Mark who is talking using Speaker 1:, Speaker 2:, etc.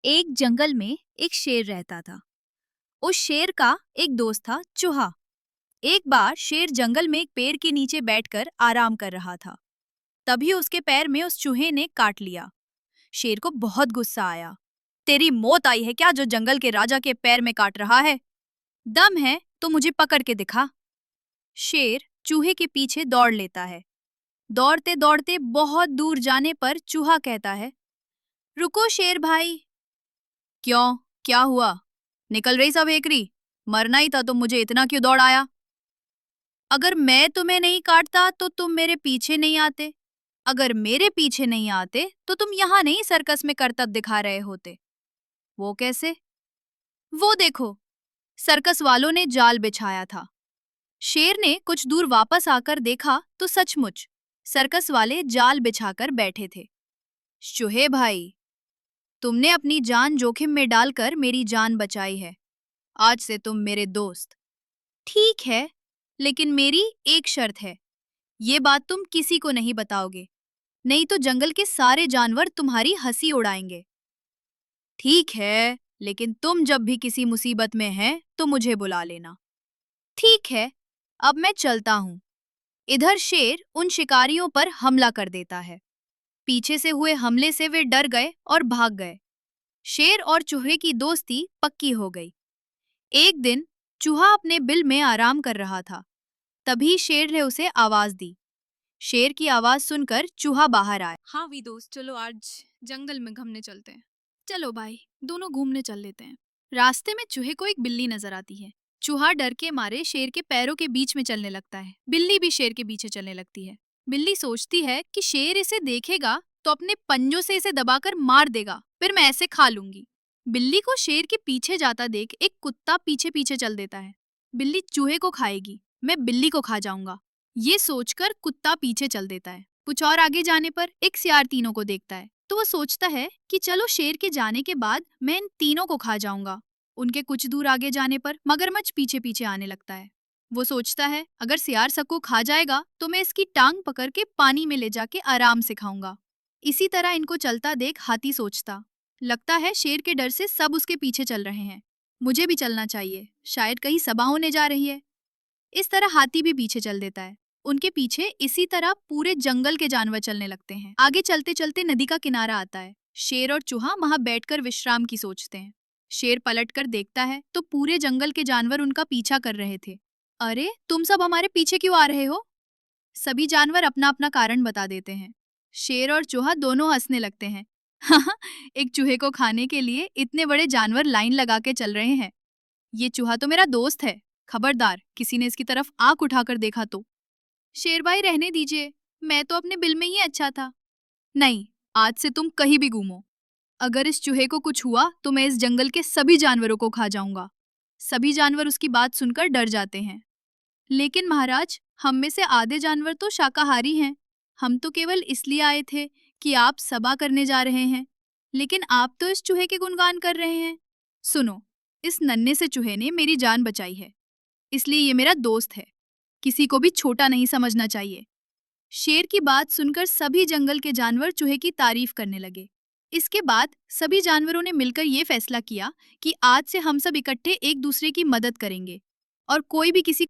Speaker 1: एक जंगल में एक शेर रहता था। उस शेर का एक दोस्त था चूहा। एक बार शेर जंगल में एक पेड़ के नीचे बैठकर आराम कर रहा था। तभी उसके पैर में उस चूहे ने काट लिया। शेर को बहुत गुस्सा आया। तेरी मौत आई है क्या जो जंगल के राजा के पैर में काट रहा है? दम है तो मुझे पकड़ के दिखा। शेर चूहे के पीछे दौड़ लेता है। दौड़ते दौड़ते बहुत दूर जाने पर चूहा कहता है, रुको शेर भाई। क्यों, क्या हुआ? निकल रही सब एकरी? मरना ही था तो मुझे इतना क्यों दौड़ाया? अगर मैं तुम्हें नहीं काटता तो तुम मेरे पीछे नहीं आते। अगर मेरे पीछे नहीं आते तो तुम यहाँ नहीं सर्कस में करतब दिखा रहे होते। वो कैसे? वो देखो, सर्कस वालों ने जाल बिछाया था। शेर ने कुछ दूर वापस आकर देखा तो सचमुच सर्कस वाले जाल बिछाकर बैठे थे। चूहे भाई, तुमने अपनी जान जोखिम में डालकर मेरी जान बचाई है। आज से तुम मेरे दोस्त। ठीक है, लेकिन मेरी एक शर्त है। ये बात तुम किसी को नहीं बताओगे, नहीं तो जंगल के सारे जानवर तुम्हारी हंसी उड़ाएंगे। ठीक है, लेकिन तुम जब भी किसी मुसीबत में हैं तो मुझे बुला लेना। ठीक है, अब मैं चलता हूँ। इधर शेर उन शिकारियों पर हमला कर देता है। पीछे से हुए हमले से वे डर गए और भाग गए। शेर और चूहे की दोस्ती पक्की हो गई। एक दिन चूहा अपने बिल में आराम कर रहा था। तभी शेर ने उसे आवाज दी। शेर की आवाज सुनकर चूहा बाहर आया।
Speaker 2: हाँ वी दोस्त, चलो आज जंगल में घूमने चलते हैं। चलो भाई, दोनों घूमने चल लेते हैं। रास्ते में चूहे को एक बिल्ली नजर आती है। चूहा डर के मारे शेर के पैरों के बीच में चलने लगता है। बिल्ली भी शेर के पीछे चलने लगती है। बिल्ली सोचती है कि शेर इसे देखेगा तो अपने पंजों से इसे दबाकर मार देगा, फिर मैं ऐसे खा लूंगी। बिल्ली को शेर के पीछे जाता देख एक कुत्ता पीछे पीछे चल देता है। बिल्ली चूहे को खाएगी, मैं बिल्ली को खा जाऊंगा। ये सोचकर कुत्ता पीछे चल देता है। कुछ और आगे जाने पर एक सियार तीनों को देखता है तो वो सोचता है कि चलो शेर के जाने के बाद मैं इन तीनों को खा जाऊंगा। उनके कुछ दूर आगे जाने पर मगरमच्छ पीछे पीछे आने लगता है। वो सोचता है अगर सियार सबको खा जाएगा तो मैं इसकी टांग पकड़ के पानी में ले जाके आराम से खाऊंगा। इसी तरह इनको चलता देख हाथी सोचता, लगता है शेर के डर से सब उसके पीछे चल रहे हैं, मुझे भी चलना चाहिए, शायद कहीं सभा होने जा रही है। इस तरह हाथी भी पीछे चल देता है। उनके पीछे इसी तरह पूरे जंगल के जानवर चलने लगते हैं। आगे चलते चलते नदी का किनारा आता है। शेर और चूहा वहां बैठकर विश्राम की सोचते हैं। शेर पलटकर देखता है तो पूरे जंगल के जानवर उनका पीछा कर रहे थे। अरे, तुम सब हमारे पीछे क्यों आ रहे हो? सभी जानवर अपना अपना कारण बता देते हैं। शेर और चूहा दोनों हंसने लगते हैं। एक चूहे को खाने के लिए इतने बड़े जानवर लाइन लगा के चल रहे हैं। ये चूहा तो मेरा दोस्त है, खबरदार किसी ने इसकी तरफ आंख उठाकर देखा तो। शेर भाई रहने दीजिए, मैं तो अपने बिल में ही अच्छा था। नहीं, आज से तुम कहीं भी घूमो। अगर इस चूहे को कुछ हुआ तो मैं इस जंगल के सभी जानवरों को खा जाऊंगा। सभी जानवर उसकी बात सुनकर डर जाते हैं। लेकिन महाराज, हम में से आधे जानवर तो शाकाहारी हैं। हम तो केवल इसलिए आए थे कि आप सभा करने जा रहे हैं, लेकिन आप तो इस चूहे के गुणगान कर रहे हैं। सुनो, इस नन्हे से चूहे ने मेरी जान बचाई है, इसलिए ये मेरा दोस्त है। किसी को भी छोटा नहीं समझना चाहिए। शेर की बात सुनकर सभी जंगल के जानवर चूहे की तारीफ करने लगे। इसके बाद सभी जानवरों ने मिलकर ये फैसला किया कि आज से हम सब इकट्ठे एक दूसरे की मदद करेंगे और कोई भी किसी